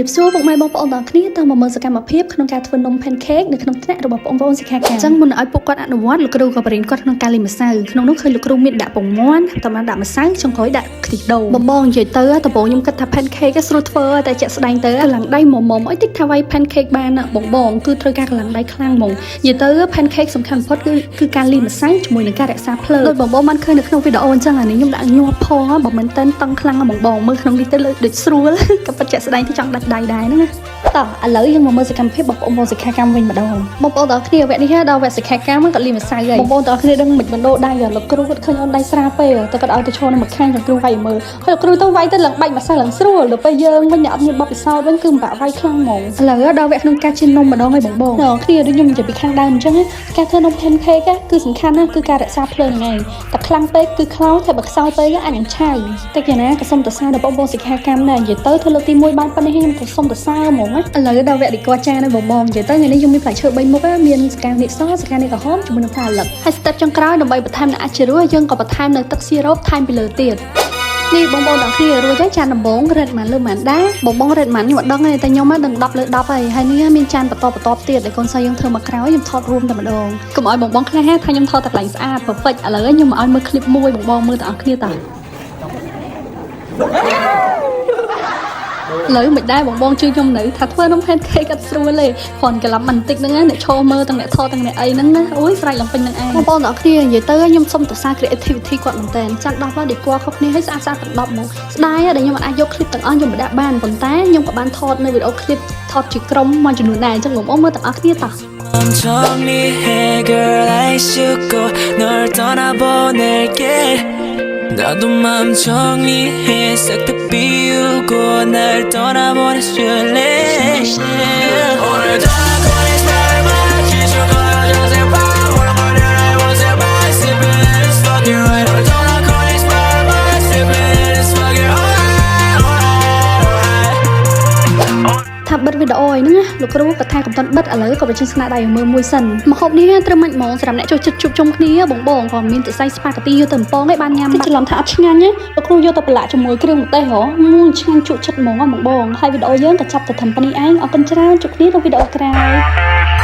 บសួរពុកម៉ែបងប្អូនទាំងគ្នាតើមកមើលសកម្មភាពក្នុងការធ្វើនំ pancake នៅក្នុងថ្នាក់របស់បងប្អូនសិក្ខាកាមអញ្ចឹងមុនឲ្យពួកគាត់អនុវត្តលោកគ្រូក៏បរៀនគាត់ក្នុងការលាយម្សៅក្នុងនោះឃើញលោកគ្រូមានដាក់ពងមាន់តាមដាក់ម្សៅចុងក្រោយដាក់ខ្ទិះដូងបងនិយាយទៅដំបូងខ្ញុំគិតថា pancake ស្រួលធ្វើតែជាក់ស្ដែងទៅកលាំងដៃមុំអីតិចថាវាយ pancake បានបងគឺត្រូវការកលាំងដៃខ្លាំងហ្មងនិយាយទៅ pancake សំខាន់បំផុតគឺការលាយម្សៅជាមួយនឹងការរក្សាភ្លើងដូចបងបានឃើញនៅក្នុងវីដេអូអញ្ចឹងអានេះខ្ញុំដាក់ញាប់ផងបើមិនតឹងខ្លាំងបងមើលក្នុងនេះទៅលើដូចស្រួលក៏ពិតជាក់ស្ដែងទៅចង់ដាច់ដៃដែរហ្នឹងណាតោះឥឡូវយើងមកមើលសកម្មភាពរបស់បងប្អូនសិក្ខាកាមវិញម្ដងបងប្អូនទាំងគ្នាវគ្គនេះដល់វគ្គសិក្ខាកាមគាត់លាយម្សៅហើយបងប្អូនទាំងគ្នាដឹងមិនបណ្ដោដៃលោកគ្រូគាត់ឃើញអូនដៃស្រាលពេកតែគាត់ឲ្យទៅឈរនៅមួយខាងលោកគ្រូវាយមើលហើយលោកគ្រូទៅវាយទៅឡើងបាច់ម្សៅឡើងស្រួលដល់ពេលយើងវិញអត់មានបបពិសោធន៍វិញគឺមិនបាក់វាយខ្លាំងហ្មងឥឡូវដល់វគ្គក្នុងការជិះនំម្ដងហើយបងទាំងគ្នាដូចខ្ញុំនិយាយពីខាងដើមអញ្ចឹងការធ្វើនំ pancake គឺសំខាន់ណាស់គឺការរក្សាភ្លើងហ្នឹងឯងតែខ្លាំងពេកគឺខ្លោចតែបើខ្សោយពេកអាចនឹងឆៅតែយ៉ាងណាក៏សូមតសារដល់បងប្អូនសិក្ខាកាមដែរនិយាយទៅធ្វើលើកទី1បានប៉ុណ្ណេះខ្ញុំក៏សូមតសារហ្មងណាឥឡូវដល់វគ្គឌីកចានៅបងនិយាយទៅថ្ងៃនេះខ្ញុំមានផ្លែឈើ3មុខមានសកានីសសកានីក្រហមជាមួយនឹងផ្លែអាលឹកហើយ step ចុងក្រោយដើម្បីបន្ថែមនៅអាចរសយើងក៏បន្ថែមនៅទឹកស៊ីរ៉ូបថែមពីលើទៀតនេះបងប្អូនទាំងគ្នារួចហើយចានដំបងរ៉េតម៉ាន់លើម៉ាន់ដែរបងរ៉េតម៉ាន់ខ្ញុំអត់ដឹងទេតែខ្ញុំដឹង10លើ10ហើយនេះមានចានបន្តទៀតដែលកូនសិស្សយើងធ្វើមកក្រោយខ្ញុំថតរួមតែម្ដងកុំឲ្យបងខ្លះថាខ្ញុំថតតែកន្លែងស្អាត perfect ឥឡូវខ្ញុំមកឲ្យមើល clip មួយបងមើលទាំងអស់គ្នាតើលើមិនដែរបងជួយខ្ញុំនៅថាធ្វើនំ pancake អត់ស្រួលទេគ្រាន់កាឡាំបន្តិចហ្នឹងអ្នកឈរមើលទាំងអ្នកថតទាំងអ្នកអីហ្នឹងណាអូយស្រេចឡើងពេញនឹងឯងបងប្អូនទាំងគ្នានិយាយទៅខ្ញុំសុំតសារ creativity គាត់មែនតើចាន់10ដល់ decor ខុសគ្នាហើយស្អាតទាំង10មកស្ដាយដែលខ្ញុំអាចយក clip ទាំងអស់ខ្ញុំបដាក់បានប៉ុន្តែខ្ញុំក៏បានថតនៅវីដេអូ clip ថតជាក្រុមមួយចំនួនដែរអញ្ចឹងបងប្អូនមើលទាំងអស់គ្នាតោះ나도 마음 정리해 싹 다 비우고 날 떠나보내줄래 오늘도 꺼낸 말만 기죽어 여전히 바라보는 I was a boy sipping and it's fucking right 오늘도 꺼낸 말만 sipping and it's fucking alright ថាបិទវីដេអូហ្នឹងណាលោកគ្រូក៏ថាកំតាន់បិទឥឡូវក៏បញ្ចេញស្នាដៃឲ្យមើលមួយសិនមកហូបនេះត្រឹមមិនហ្មងសម្រាប់អ្នកចូលចិត្តជួបជុំគ្នាបងក៏មានតែសៃស្ប៉ាហ្គាទីយកទៅបំពងឯងបានញ៉ាំច្រឡំថាអត់ឆ្ងាញ់ណាលោកគ្រូយកទៅប្រឡាក់ជាមួយគ្រឿងម្ទេសហ៎ឆ្ងាញ់ជក់ចិត្តហ្មងបងហើយវីដេអូយើងក៏ចាប់ទៅត្រឹមប៉ុណ្្នេះឯងអរគុណច្រើនជួបគ្នាក្នុងវីដេអូក្រោយ